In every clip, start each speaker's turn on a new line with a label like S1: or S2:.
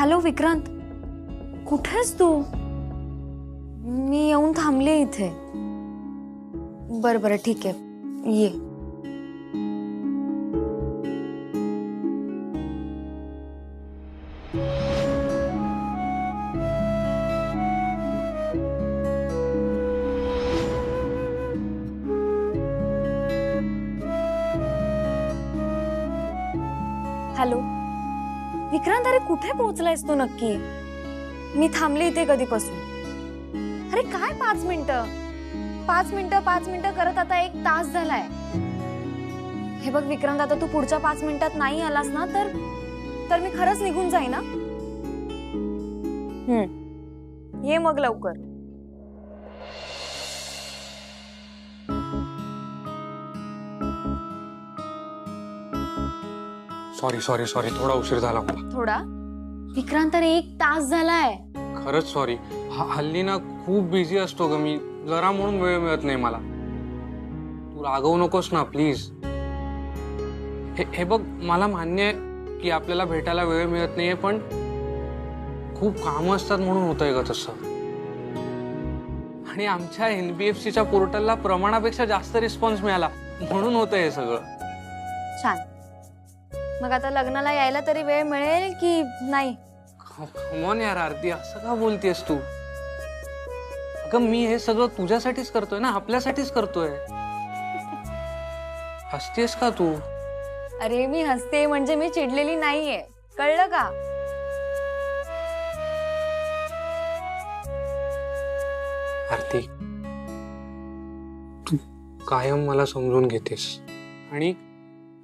S1: Hello Vikrant, कुठेस तू? मी येऊन थांबले इथे. बरं बरं ठीक आहे, ये. हॅलो विक्रांत, अरे कुठे पोहोचलायस तू नक्की? मी थांबले इथे कधीपासून. अरे काय 5 मिनिटं 5 मिनिटं 5 मिनिटं करत आता 1 तास झालाय. हे बघ विक्रांत, आता तू पुढच्या 5 मिनिटात नाही आलास ना तर मी खरंच निघून जाईन ना. ये मग लवकर.
S2: सॉरी सॉरी सॉरी, थोडा उशीर झाला मला.
S1: थोडा विक्रांत, अरे 1 तास झालाय.
S2: खरंच सॉरी. हल्ली ना खूप बिझी असतो ग मी, जरा म्हणून वेळ मिळत नाही मला. तू रागवू नकोस ना प्लीज. हे बघ, मला मान्य आहे की आपल्याला भेटायला वेळ मिळत नाहीये, पण खूप कामं असतात म्हणून होतंय ग तसं. आणि आमच्या NBFCच्या पोर्टलला प्रमाणापेक्षा जास्त रिस्पॉन्स मिळाला म्हणून होतंय हे सगळं.
S1: छान. मग आता लग्नाला यायला तरी वेळ मिळेल की नाही?
S2: कमॉन यार आरती, असं का बोलतेस तू? अगं मी हे सगळं तुझ्यासाठीच करतोय ना, आपल्यासाठीच करतोय. हसतेस का तू?
S1: अरे मी हसते म्हणजे मी चिडलेली नाहीये, कळलं का?
S2: आरती, तू कायम मला समजून घेतेस आणि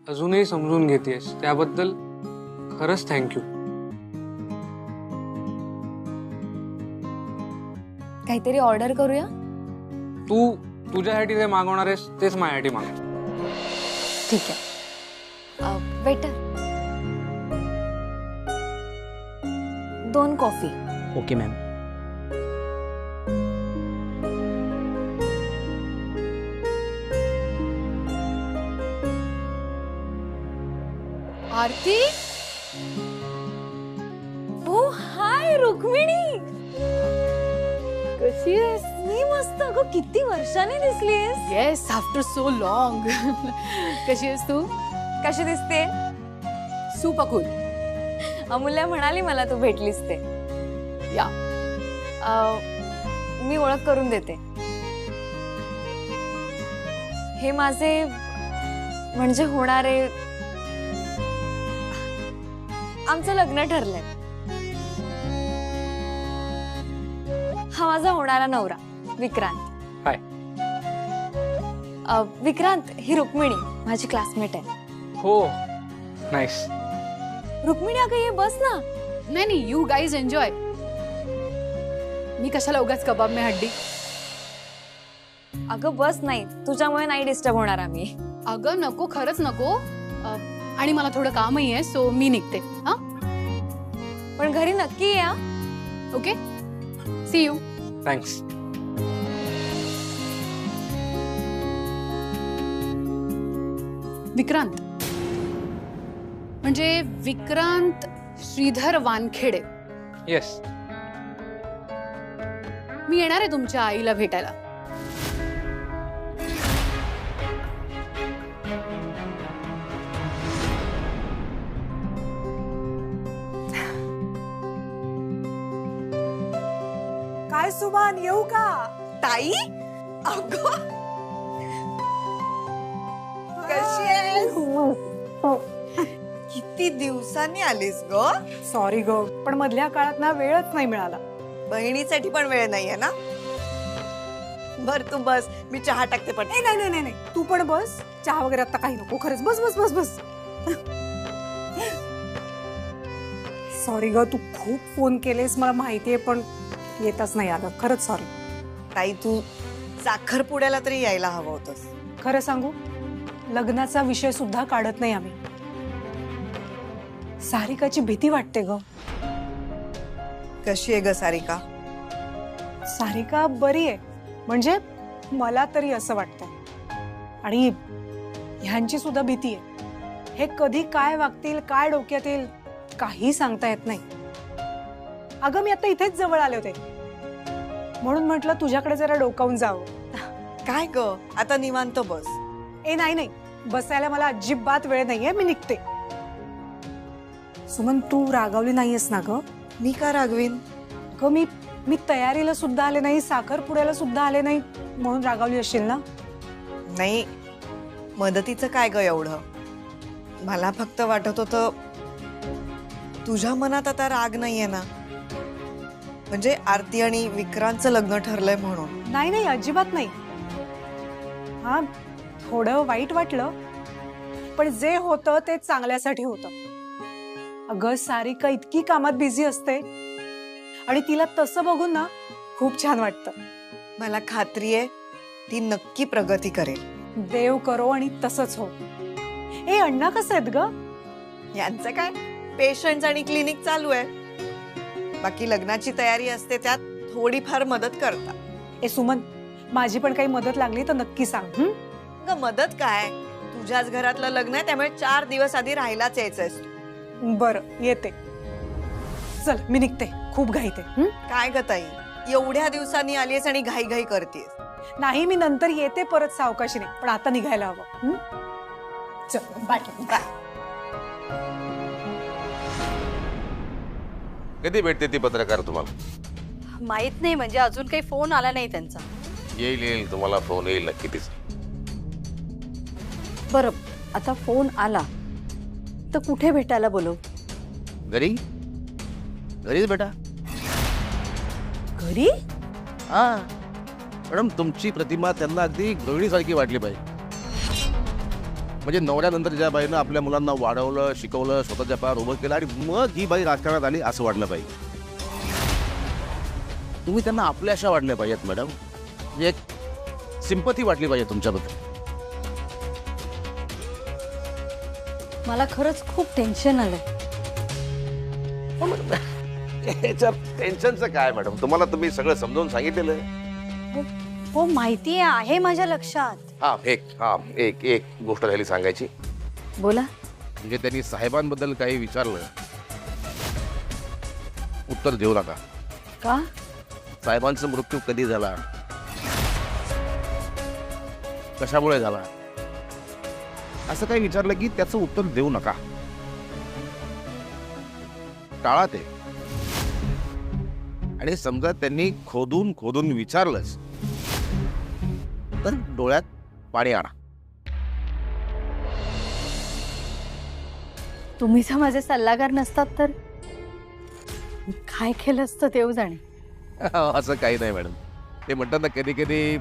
S2: अजूनही समजून घेतेस, त्याबद्दल खरंच थँक्यू.
S1: काहीतरी ऑर्डर करूया?
S2: तू तुझ्यासाठी जे मागवणार आहेस तेच माझ्यासाठी माग.
S1: ठीक आहे. Waiter, 2 coffee.
S3: Okay ma'am.
S1: Aarti, oh hi Rukmini, कशी आहेस? मी मस्त. अगं किती वर्षांनी दिसलीस.
S4: Yes, after so long. कशी आहेस तू?
S1: कशी दिसते?
S4: Super cool.
S1: अमूल्या म्हणाली मला तू भेटलीस ते.
S4: या.
S1: मी ओळख करून देते. हे माझे म्हणजे होणारे, आमचं लग्न ठरलंय. हा माझा होणारा नवरा विक्रांत.
S2: हाय.
S1: विक्रांत, ही रुक्मिणी माझी क्लासमेट आहे.
S2: हो, नाईस.
S1: रुक्मिणी अगं ये बस ना.
S4: नाही नाही, यू गाईज एन्जॉय. मी कशाला उगाच कबाब में हड्डी.
S1: अगं बस, नाही तुझ्यामुळे नाही डिस्टर्ब होणार आम्ही.
S4: अगं नको, खरंच नको. आणि मला थोडं कामही आहे, सो मी निघते. हा,
S1: पण घरी नक्की या.
S4: Okay, see you.
S2: Thanks.
S4: Vikrant म्हणजे विक्रांत श्रीधर वानखेडे.
S2: येस.
S4: मी येणार आहे तुमच्या आईला भेटायला.
S5: काय सुभान, येऊ का? ताई, अगं कशी आहेस? किती दिवसांनी आलीस ग?
S6: सॉरी ग, पण मधल्या काळात ना वेळच नाही मिळाला.
S5: बहिणीसाठी पण वेळ नाहीये ना? बर तू बस, मी चहा टाकते. पण
S6: नाही नाही नाही नाही, तू पण बस. चहा वगैरे आता काही नको, खरंच. बस बस बस बस. सॉरी ग, तू खूप फोन केलेस मला माहितीये, पण येतच नाही आलं. खरंच सॉरी.
S5: ताई, तू साखरपुड्याला तरी यायला हवं होतंस.
S6: खरं सांगू, लग्नाचा विषय सुद्धा काढत नाही आम्ही. सारिकाची भीती वाटते ग.
S5: कशी आहे ग सारिका?
S6: सारिका बरी आहे, म्हणजे मला तरी असं वाटतंय. आणि ह्यांची सुद्धा भीती आहे. हे कधी काय वागतील, काय डोक्यात येईल, काही सांगता येत नाही. अगं मी आता इथेच जवळ आले होते म्हणून म्हटलं तुझ्याकडे जरा डोकावून जावं.
S5: काय ग आता निवांत बस.
S6: ए नाही नाही, बसायला मला अजिबात वेळ नाहीये, मी निघते. सुमन तू रागावली नाहीयेस ना ग?
S5: मी का रागवीन?
S6: ग मी तयारीला सुद्धा आले नाही, साखरपुड्याला सुद्धा आले नाही म्हणून रागावली असेल ना?
S5: नाही, मदतीचं काय ग एवढं. मला फक्त वाटत होतं तुझ्या मनात आता राग नाहीये ना, म्हणजे आरती आणि विक्रांतचं लग्न ठरलंय म्हणून.
S6: नाही नाही, अजिबात नाही. हा, थोडं वाईट वाटलं, पण जे होतं ते चांगल्यासाठी होतं. अगं सारिका इतकी कामात बिझी असते आणि तिला तसं बघून ना खूप छान वाटतं.
S5: मला खात्री आहे ती नक्की प्रगती करेल.
S6: देव करो आणि तसंच हो. ए अण्णा कसं आहेत ग?
S5: यांचं काय, पेशंट आणि क्लिनिक चालू आहे. बाकी लग्नाची तयारी असते त्यात थोडीफार मदत करता.
S6: ए सुमन, माझी पण काही मदत लागली तर नक्की सांग. हं?
S5: ग मदत काय, तुझ्याच घरातलं लग्न आहे त्यामुळे 4 दिवस आधी राहायलाच यायचंयस तू.
S6: बरं येते. चल मी निघते, खूप घाईत आहे.
S5: काय ग ताई, एवढ्या दिवसांनी आलीस आणि घाई घाई करतेस.
S6: नाही, मी नंतर येते परत सावकाशीने, पण आता निघायला हवं. हं? चल बाय बाय.
S3: कधी भेटते ती पत्रकार तुम्हाला?
S7: माहित नाही, म्हणजे अजून काही फोन आला नाही त्यांचा.
S3: येईल येईल, तुम्हाला फोन येईल नक्की तिचा.
S7: बरं, आता फोन आला तर कुठे भेटायला बोलव?
S3: घरी, घरीच बेटा.
S7: घरी?
S3: हा मॅडम, तुमची प्रतिमा त्यांना अगदी गवळीसारखी वाटली पाहिजे. म्हणजे नवऱ्यानंतर ज्या बाईनं आपल्या मुलांना वाढवलं, शिकवलं, स्वतःच्या पायावर उभं केलं आणि मग ही बाई राजकारणात आली असं वाटलं पाहिजे. तुम्ही त्यांना आपल्याशा वाटल्या पाहिजेत मॅडम. म्हणजे एक सिंपथी वाटली पाहिजे तुमच्याबद्दल.
S7: मला खरंच खूप टेन्शन आलंय.
S3: याच्यात टेन्शनचं काय मॅडम, तुम्हाला तुम्ही सगळं समजावून सांगितलेलं आहे.
S7: हो माहिती आहे माझ्या लक्षात.
S3: हा एक एक गोष्ट राहिली सांगायची.
S7: बोला.
S3: म्हणजे त्यांनी साहेबांबद्दल काही विचारलं, उत्तर देऊ नका.
S7: का?
S3: साहेबांचा मृत्यू कधी झाला, कशामुळे झाला, असं काही विचारलं की त्याचं उत्तर देऊ नका, टाळा ते. आणि समजा त्यांनी खोदून खोदून विचारलंच तर डोळ्यात पाणी आणा.
S7: तुम्ही जर माझे सल्लागार नसतात तर काय केलं असतं देव जाणे.
S3: असं काही नाही मॅडम. ते म्हणतात ना, कधी कधी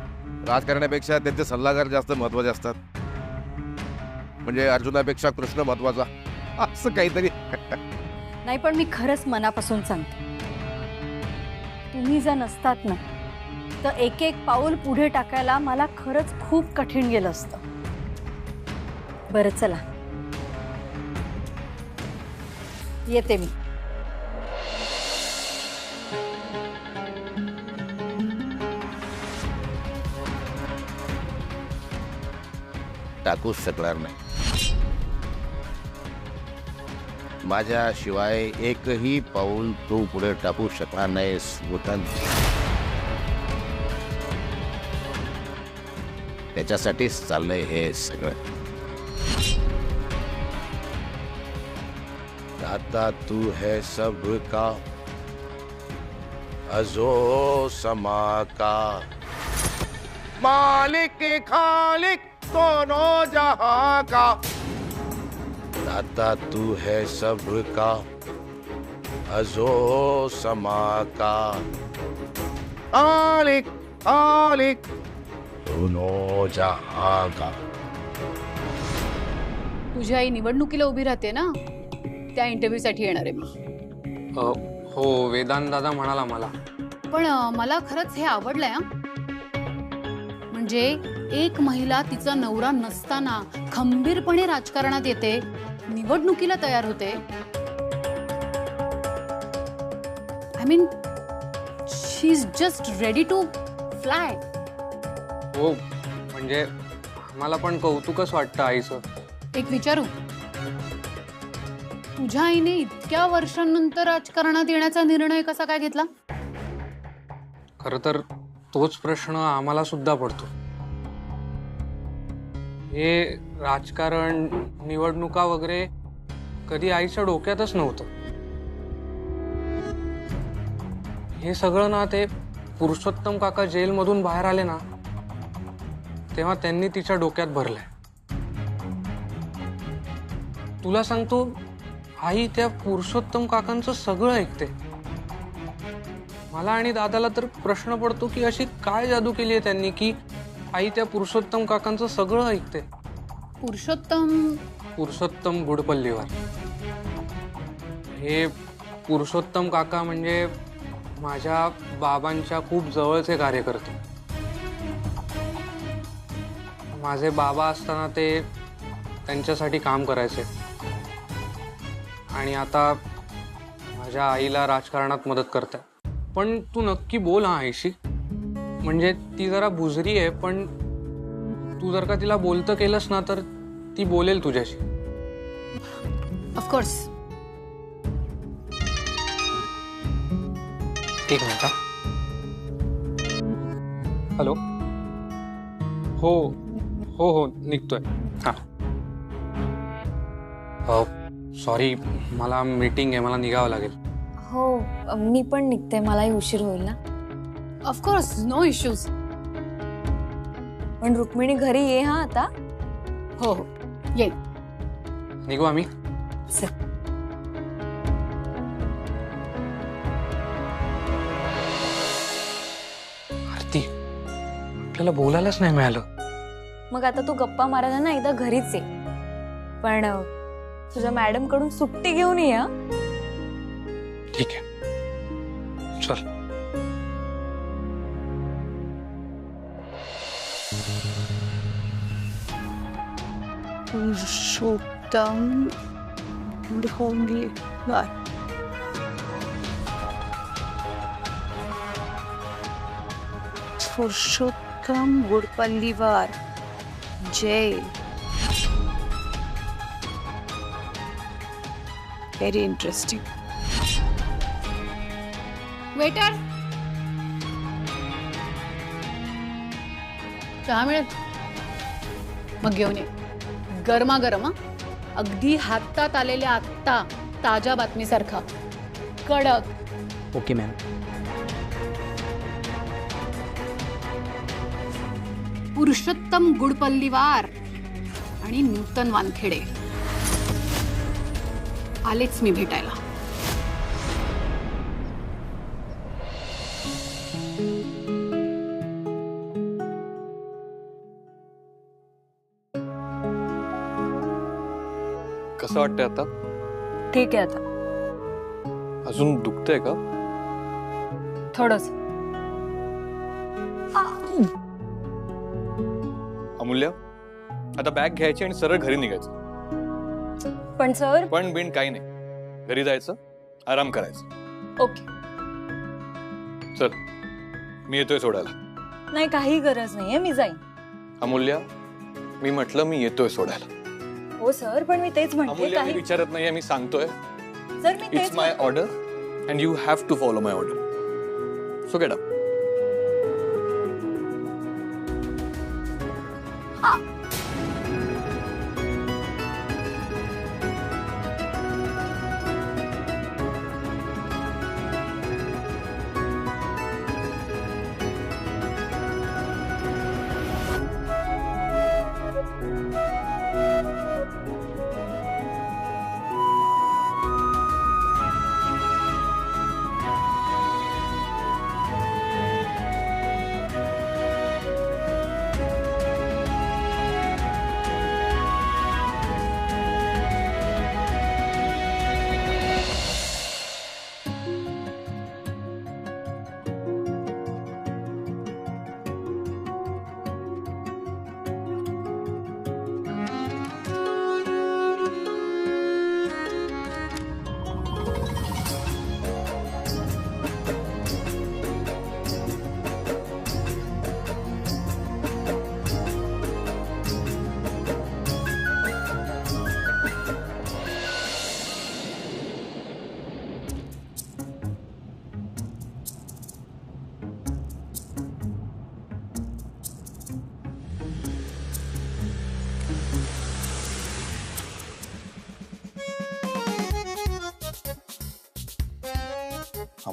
S3: राजकारणापेक्षा त्यांचे सल्लागार जास्त महत्वाचे असतात. म्हणजे अर्जुनापेक्षा कृष्ण महत्वाचा, असं काहीतरी.
S7: नाही, पण मी खरंच मनापासून सांगते, तुम्ही जर नसतात ना तर एक एक पाऊल पुढे टाकायला मला खरंच खूप कठीण गेलं असतं. बरं चला, येते मी.
S3: टाकूच शकणार नाही. माझ्याशिवाय एकही पाऊल तू पुढे टाकू शकणार नाहीस भूतन. त्याच्यासाठीच चाललंय हे सगळं. दाता तू है सब का, अजो समा का, मालिक खालिक दोनों जहां का. दाता तू है सब का, अजो समा का, खालिक खालिक दोनों जहां का.
S4: तुझी आई निवडणुकीला उभी राहते ना, त्या इंटरव्ह्यू साठी येणार आहे मी.
S2: हो, वेदांत दादा म्हणाला मला.
S4: पण मला खरंच हे आवडलंय. म्हणजे एक महिला तिचा नवरा नसताना खंबीरपणे राजकारणात येते, निवडणुकीला तयार होते. I mean she is just ready to fly.
S2: हो, म्हणजे मला पण कौतुकच वाटतं आईचं.
S4: एक विचारू, तुझ्या आईने इतक्या वर्षांनंतर राजकारणात येण्याचा निर्णय कसा काय घेतला?
S2: खरं तर तोच प्रश्न आम्हाला सुद्धा पडतो. हे राजकारण, निवडणुका वगैरे कधी आईच्या डोक्यातच नव्हतं. हे सगळं ना ते पुरुषोत्तम काका जेलमधून बाहेर आले ना तेव्हा त्यांनी तिच्या डोक्यात भरलंय. तुला सांगतो, आई त्या पुरुषोत्तम काकांचं सगळं ऐकते. मला आणि दादाला तर प्रश्न पडतो की अशी काय जादू केली आहे त्यांनी की आई त्या पुरुषोत्तम काकांचं सगळं ऐकते. पुरुषोत्तम गुडपल्लीवर. हे पुरुषोत्तम काका म्हणजे माझ्या बाबांच्या खूप जवळचे कार्यकर्ते. माझे बाबा असताना ते त्यांच्यासाठी काम करायचे आणि आता माझ्या आईला राजकारणात मदत करतात. पण तू नक्की बोल हा आईशी. म्हणजे ती जरा बुजरी आहे, पण तू जर का तिला बोलतं केलंस ना तर ती बोलेल तुझ्याशी.
S4: ऑफकोर्स.
S2: एक मिनिट. हॅलो. हो हो हो निघतोय. हा. सॉरी, मला मीटिंग आहे, मला निघावं लागेल.
S1: हो मी पण निघते, मलाही उशीर होईल ना.
S4: Of course, no issues.
S1: पण रुक्मिणी घरी ये हा आता.
S4: हो हो येईल.
S2: निघू आम्ही. आरती, आपल्याला बोलायलाच नाही मिळालं.
S1: मग आता तू गप्पा मारायला ना एकदा घरीच ये, पण तुझ्या मॅडम कडून सुट्टी घेऊन ये.
S2: ठीक आहे, चल.
S6: Purushottam Gudpalliwar. Purushottam Gudpalliwar jail. Very interesting.
S4: Waiter, चहा मिळेल? मग घेऊन ये. गरमागरम हा, अगदी हातात आलेल्या आत्ता ताज्या बातमीसारखा कडक.
S8: Okay ma'am.
S4: पुरुषोत्तम गुडपल्लीवार आणि नूतन वानखेडे आलेच मी भेटायला.
S9: कसं वाटतंय आता?
S1: ठीक आहे आता.
S9: अजून दुखतंय का?
S1: थोडंच.
S9: अमूल्य, आता बॅग घ्यायची आणि सरळ घरी निघायचं.
S1: पण सर.
S9: पण बिन काही नाही, घरी जायचं, आराम करायचं.
S1: ओके.
S9: चल, मी येतोय सोडायला.
S1: नाही, काही गरज नाहीये, मी जाईन.
S9: अमूल्य, मी म्हटलं मी येतोय सोडायला.
S1: हो सर, पण मी तेच म्हणते.
S9: अमूल्य, मी विचारत नाहीये, मी सांगतोय.
S1: सर मी
S9: it's my order and you have to follow my order. So get up.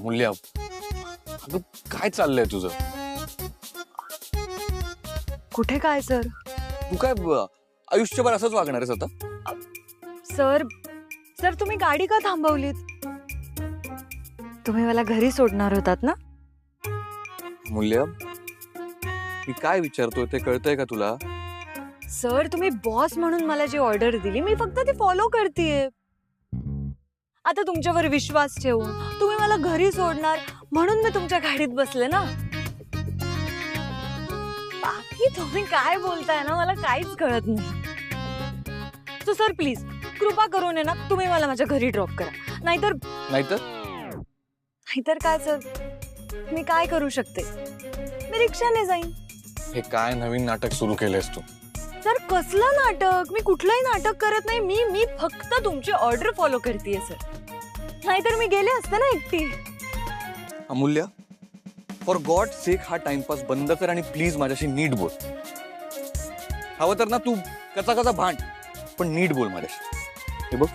S9: Amulya, अगं काय चाललंय तुझं?
S1: कुठे काय सर?
S9: तू काय आयुष्यभर असंच वागणार आहेस आता?
S1: सर सर तुम्ही गाडी का थांबवलीत? तुम्ही मला घरी सोडणार होतात ना?
S9: अमूल्य, मी काय विचारतोय ते कळतंय का तुला?
S1: सर तुम्ही बॉस म्हणून मला जी ऑर्डर दिली मी फक्त ती फॉलो करतेय. आता तुमच्यावर विश्वास ठेवून तुम्ही मला घरी सोडणार म्हणून मी तुमच्या गाडीत बसले ना. बाकी तुम्ही काय बोलताय ना मला काहीच कळत नाही. सो सर प्लीज कृपा करून ना तुम्ही मला माझ्या घरी ड्रॉप करा. नाहीतर काय सर, मी काय करू शकते? मी रिक्षाने जाईन.
S9: हे काय नवीन नाटक सुरू केलंयस तू?
S1: सर कसलं नाटक? मी कुठलंही नाटक करत नाही. मी फक्त तुमची ऑर्डर फॉलो करतेय सर. नाहीतर मी गेले असते ना एकटी.
S9: अमूल्य, फॉर गॉड सेक हा टाइमपास बंद कर आणि प्लीज माझ्याशी नीट बोल. हवं तर ना तू कसा भांड, पण नीट बोल माझ्याशी. हे बघ,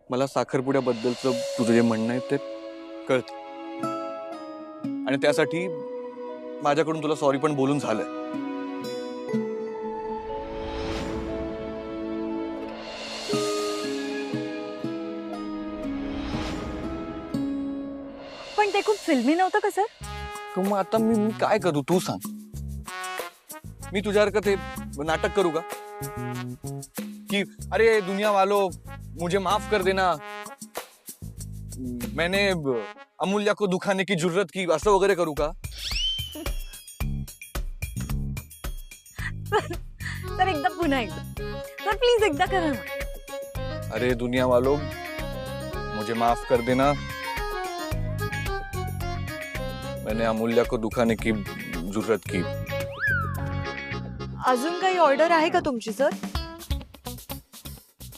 S9: मला साखरपुड्याबद्दलचं तुझं जे म्हणणं आहे ते कळतं आणि त्यासाठी माझ्याकडून तुला सॉरी पण बोलून झालंय.
S1: पण ते खूप फिल्मी नव्हतं का सर?
S9: मग आता मी काय करू तू सांग? मी तुझ्यासारखं ते नाटक करू का की अरे दुनिया वालों मुझे माफ कर देना, मैंने अमूल्या को दुखाने की जुर्रत की, असं वगैरे करू का?
S1: सर एकदा पुन्हा एकदा सर प्लीज एकदा करा ना.
S9: अरे दुनिया वालों मुझे माफ कर देना, मैंने अमूल्या को दुखाने की जुर्रत की.
S1: अजून काही ऑर्डर आहे का तुमची सर?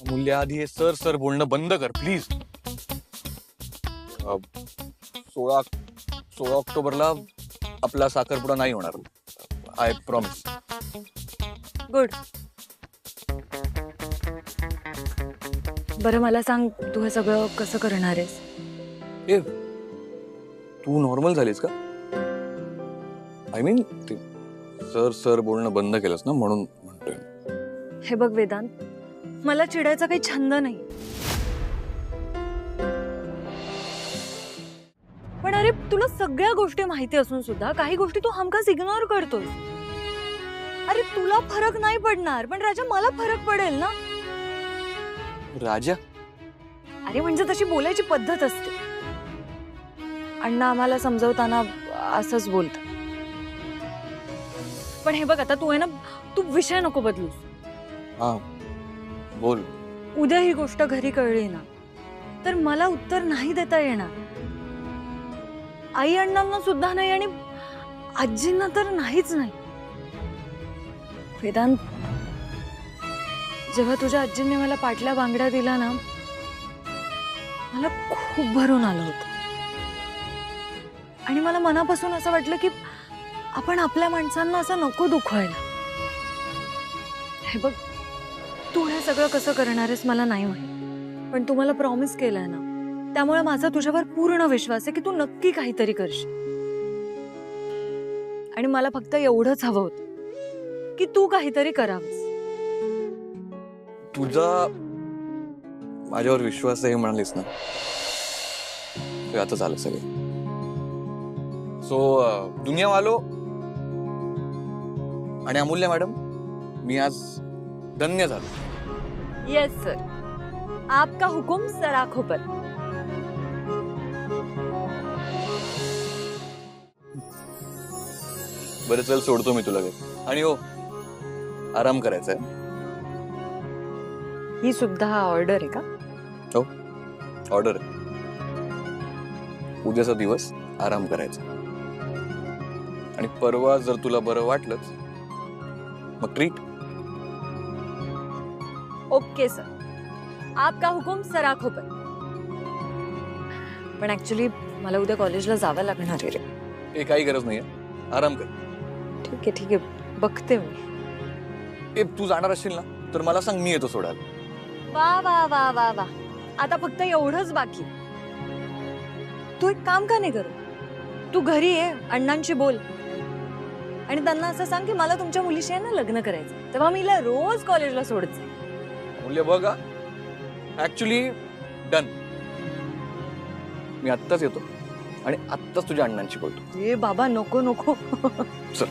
S9: अमूल्या, आधी हे सर सर बोलणं बंद कर प्लीज. 16 ऑक्टोबरला आपला साखरपुडा नाही होणार, आय प्रॉमिस.
S1: गुड. बरं मला सांग, तू हे सगळं कसं करणार आहेस?
S9: ए, तू नॉर्मल झालीस का? आय मीन ते सर सर बोलणं बंद केलंस ना म्हणून म्हणतोय.
S1: हे बघ वेदांत, मला चिडायचा काही छंद नाही. पण अरे तुला सगळ्या गोष्टी माहिती असून सुद्धा काही गोष्टी तू हमखास इग्नोर करतोय. अरे तुला फरक नाही पडणार, पण राजा मला फरक पडेल ना.
S9: राजा?
S1: अरे म्हणजे तशी बोलायची पद्धत असते. अण्णा आम्हाला समजवताना असंच बोलत. पण हे बघ आता तू आहे ना, तू विषय नको बदलूस.
S9: हा बोल.
S1: उद्या ही गोष्ट घरी कळली ना तर मला उत्तर नाही देता येणार. आई अण्णांना सुद्धा नाही आणि आजींना तर नाहीच नाही. वेदांत, जेव्हा तुझ्या आजींनी मला पाटल्या बांगड्या दिला ना मला खूप भरून आलं होतं आणि मला मनापासून असं वाटलं की आपण आपल्या माणसांना असं नको दुखवायला. हे बघ, तू हे सगळं कसं करणार आहेस मला नाही माहित, पण तू मला प्रॉमिस केलंय ना, त्यामुळे माझा तुझ्यावर पूर्ण विश्वास आहे की तू नक्की काहीतरी करशील. आणि मला फक्त एवढंच हवं होतं की तू काहीतरी करावंस.
S9: तुझा माझ्यावर विश्वास आहे म्हणालीस ना, ते आता झालं सगळं. सो दुनिया वालो आणि अमूल्य मॅडम, मी आज धन्य झालो.
S1: यस सर, आपका हुकुम सर आंखों पर.
S9: बरं चल, सोडतो मी तुला. आणि हो, आराम करायचा आहे.
S1: ही सुद्धा ऑर्डर आहे का?
S9: हो, ऑर्डर आहे. उद्याचा दिवस आराम करायचा आणि परवा जर तुला बरं वाटलंच मग ट्रीट.
S1: ओके सर, आपका हुकुम सर आंखों पर. पण ऍक्च्युली मला उद्या कॉलेजला जावं लागणार आहे रे.
S9: हे काही गरज नाहीये, आराम कर.
S1: ठीक आहे बघते मी.
S9: ए, तू जाणार असशील ना तर मला सांग, मी येतो सोडायला.
S1: वा वा वा वा वा, आता फक्त एवढंच बाकी. तू तू एक काम का नाही करत? तू घरी ये, अण्णांशी बोल आणि त्यांना असं सांग की मला तुमच्या मुलीशी आहे ना लग्न करायचं, तेव्हा मी हिला रोज कॉलेजला सोडत जाईन.
S9: अमूल्य बघा, ऍक्च्युली डन. मी आत्ताच येतो आणि आत्ताच तुझ्या अण्णांशी बोलतो.
S1: ए बाबा नको नको.
S9: चल.